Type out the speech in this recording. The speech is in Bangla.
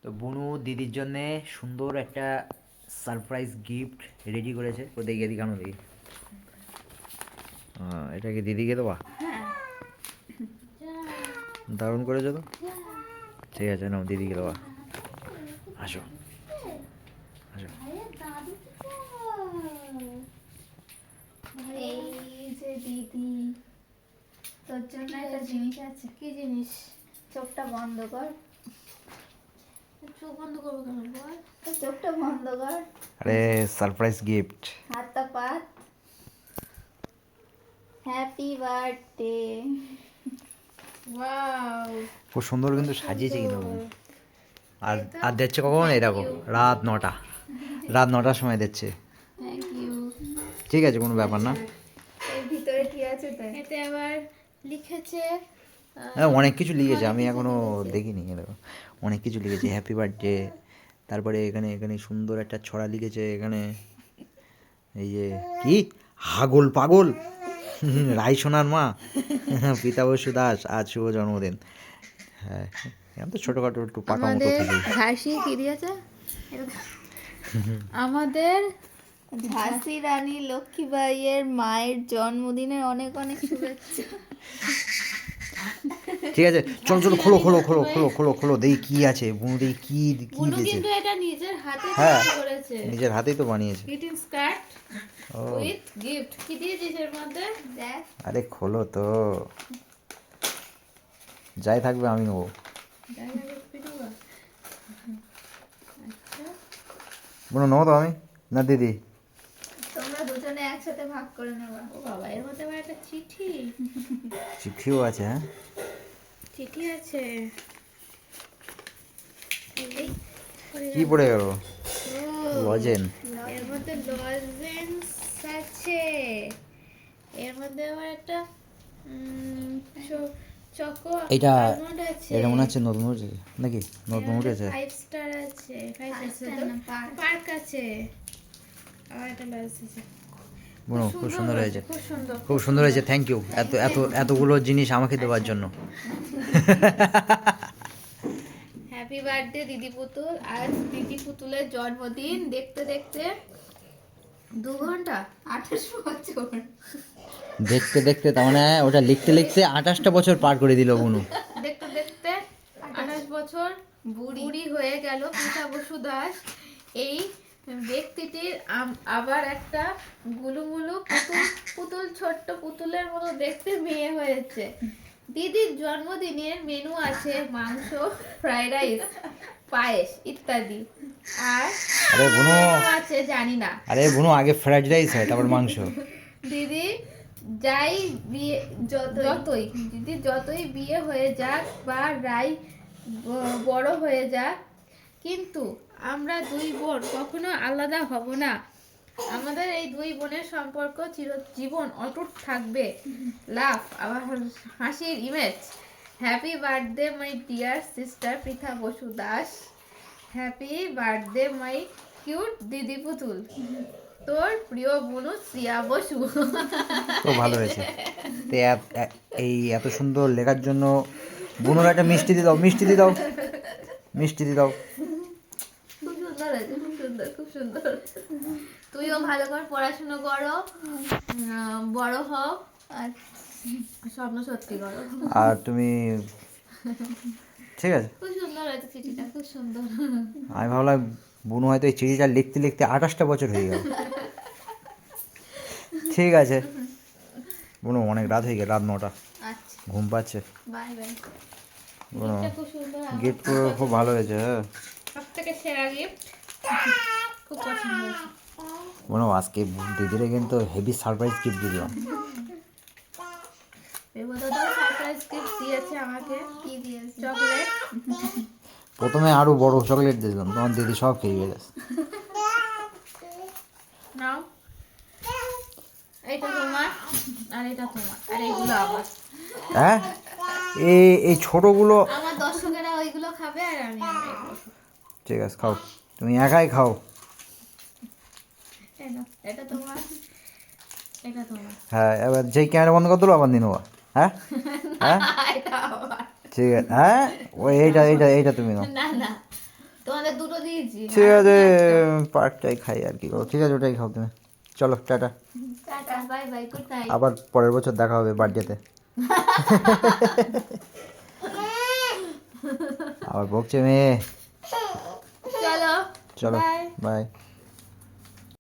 তো বুনু দিদির জন্য সুন্দর একটা সারপ্রাইজ গিফট রেডি করেছে। ও দেখি দেখানো দেখি। এটা কি দিদিকে দেবা? দারুণ করেছো তো। ঠিক আছে, নাও দিদিকে দেবা। আসো আসো। এই যে দিদি, তোর জন্য একটা জিনিস আছে। কি জিনিস? চোখটা বন্ধ কর। চোখ বন্ধ করবো কেন বল? চোখটা বন্ধ কর। আরে সারপ্রাইজ গিফট। হাতটা পাত। Happy birthday. ওয়াও, খুব সুন্দর কিন্তু সাজিয়েছে কিন্তু। আর আর দিচ্ছে কখন? এই দেখো রাত 9টা, রাত 9টার সময় দিচ্ছে। Thank you. ঠিক আছে, কোনো ব্যাপার না। এর ভিতরে কি আছে তাই? এতে আবার লিখেছে হ্যাঁ, অনেক কিছু লিখেছে, আমি অনেক কিছু এখনো লিখেছে। দেখিনি। এ দেখো অনেক কিছু লিখেছে, হ্যাপি বার্থডে। তারপরে এখানে এখানে সুন্দর একটা ছড়া লিখেছে এখানে। এই যে কি হাগল পাগল রাই সোনার মা পিতা বসু দাস আজ শুভ জন্মদিন। হ্যাঁ, এখন তো ছোটোখাটো একটু পাকা মতো আমাদের থেকেই। ঝাঁসি কি দিয়েছে? আমাদের ঝাঁসি রানী লক্ষ্মীবাইয়ের মায়ের জন্মদিনের অনেক অনেক শুভেচ্ছা। ঠিক আছে, চলো চলো, খোলো খোলো খোলো খোলো খোলো খোলো, দেখি কি আছে বুনু, দেখি কি কি বুনু দিয়েছে। কিন্তু এটা নিজের হাতে হ্যাঁ, তৈরি করেছে। নিজের হাতেই তো বানিয়েছে। গ্রিটিং কার্ড ও উইথ গিফট। কি দিয়েছিস এর মধ্যে? দেখ। আরে খোলো তো, যাই থাকবে আমি নেবো। বুনু নেবো তো আমি, না দিদি? তোমরা দুজনে একসাথে ভাগ করে নেবা। ও বাবা, এর মধ্যে আবার একটা চিঠি। চিঠিও আছে? হ্যাঁ, চিঠি আছে। এই, কি পড়ে গেল? ও, লজেন? এর মধ্যে লজেন্স আছে। এর মধ্যে আবার একটা চকো এইটা আলমন্ড আছে। এটা মনে হচ্ছে নতুন উঠেছে নাকি? নতুন উঠেছে। 5 স্টার আছে। 5 আছে তো পার্ক আছে। আর একটা লজেন্স আছে। বুনু খুব সুন্দর হয়েছে, খুব সুন্দর। খুব সুন্দর হয়েছে। থ্যাংক ইউ এত এত এতগুলো জিনিস আমাকে দেওয়ার জন্য। হ্যাপি বার্থডে দিদি পুতুল। আজ দিদি পুতুলের জন্মদিন। দেখতে দেখতে 2 ঘন্টা 28 বছর। দেখতে দেখতে তার মানে ওটা লিখতে লিখতে 28টা বছর পার করে দিল বুনু। দেখতে দেখতে 28 বছর বুড়ি হয়ে গেল পৃথা বসু দাস। এই ব্যক্তিটির আবার একটা গুলুমুলু পুতুল পুতুল ছোট্ট পুতুলের মতো দেখতে মেয়ে হয়েছে। দিদির জন্মদিনের মেনু আছে মাংস, ফ্রাইড রাইস, পায়েস ইত্যাদি। আর আরে বুনু, মেনু আছে জানি না। আরে বুনু, আগে ফ্রাইড রাইস হয় তারপর মাংস। দিদি যাই বিয়ে যতই দিদি যতই বিয়ে হয়ে যাক বা রাই বড় হয়ে যাক, কিন্তু আমরা 2 বোন কখনো আলাদা হব না। আমাদের এই 2 বোনের সম্পর্ক চিরজীবন অটুট থাকবে। লাভ, আবার হাসির image. Happy birthday my dear sister Pritha Basu Das. Happy birthday my cute দিদি পুতুল। তোর প্রিয় বুনু শ্রিয়া বসু। তো ভালো হয়েছে। তো এই এত সুন্দর লেখার জন্য বুনুর একটা মিষ্টি দিয়ে দাও, মিষ্টি দিয়ে দাও, মিষ্টি দিয়ে দাও। খুব সুন্দর হয়েছে, খুব সুন্দর, খুব সুন্দর। তুইও ভালো করে পড়াশোনা করো, বড় হও আর স্বপ্ন সত্যি করো। আর তুমি, ঠিক আছে। খুব সুন্দর হয়েছে চিঠিটা, খুব সুন্দর। আমি ভাবলাম বুনু হয়তো এই চিঠিটা লিখতে লিখতে 28টা বছর হয়ে গেল। ঠিক আছে বুনু, অনেক রাত হয়ে গেল, রাত 9টা, আচ্ছা, ঘুম পাচ্ছে। Bye bye. বুনু গিফটটা খুব সুন্দর। গিফট খুব ভালো হয়েছে। হ্যাঁ সবথেকে সেরা গিফট, খুব পছন্দ হয়েছে। বুনু আজকে দিদিরে কিন্তু হেভি সারপ্রাইজ গিফট দিলাম। দেবদাদাও সারপ্রাইজ গিফট দিয়েছে আমাকে। কি দিয়েছে? চকলেট। প্রথমে আরো বড় চকলেট দিলাম, তোমার দিদি সব খেয়ে গেছে। নাও, এইটা তোমার আর এটা তোমার আর এইগুলো আমার। হ্যাঁ, এই এই ছোটগুলো আমার দর্শকেরা ওইগুলো খাবে আর আমি এগুলো খাবো। ঠিক আছে, খাও, তুমি একাই খাও। এই নাও, এটা তোমার, এটা তোমার। হ্যাঁ, এবার যেই ক্যামেরা বন্ধ করে দিলো আবার নিয়ে নেবো। হ্যাঁ হ্যাঁ এটা আমার। ঠিক আছে। হ্যাঁ, ওই এইটা এইটা এইটা তুমি নাও। না না, তোমাদের দুটো দিয়েছি। ঠিক আছে পার্কটাই খাই আর কি করো, ঠিক আছে ওটাই খাও তুমি। চলো tata, tata, bye bye, good night. আবার পরের বছর দেখা হবে বার্থডেতে। আবার বকছে মেয়ে। চলো, চলো বাই। বাই।